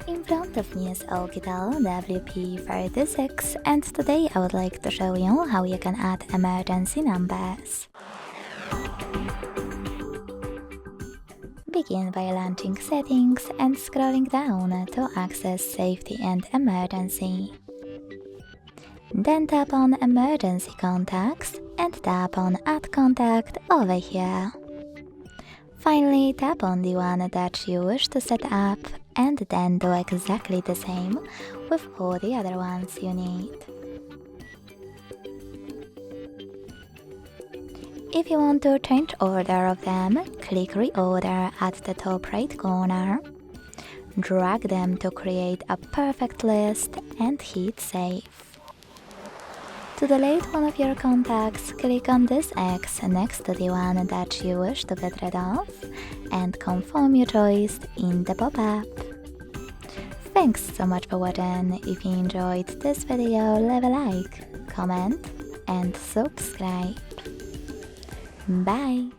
In front of me is OUKITEL WP36, and today I would like to show you how you can add emergency numbers. Begin by launching Settings and scrolling down to access Safety and Emergency. Then tap on Emergency Contacts and tap on Add Contact over here. Finally, tap on the one that you wish to set up and then do exactly the same with all the other ones you need. If you want to change order of them, click Reorder at the top right corner. Drag them to create a perfect list and hit Save. To delete one of your contacts, click on this X next to the one that you wish to get rid of and confirm your choice in the pop-up. Thanks so much for watching. If you enjoyed this video, leave a like, comment and subscribe. Bye!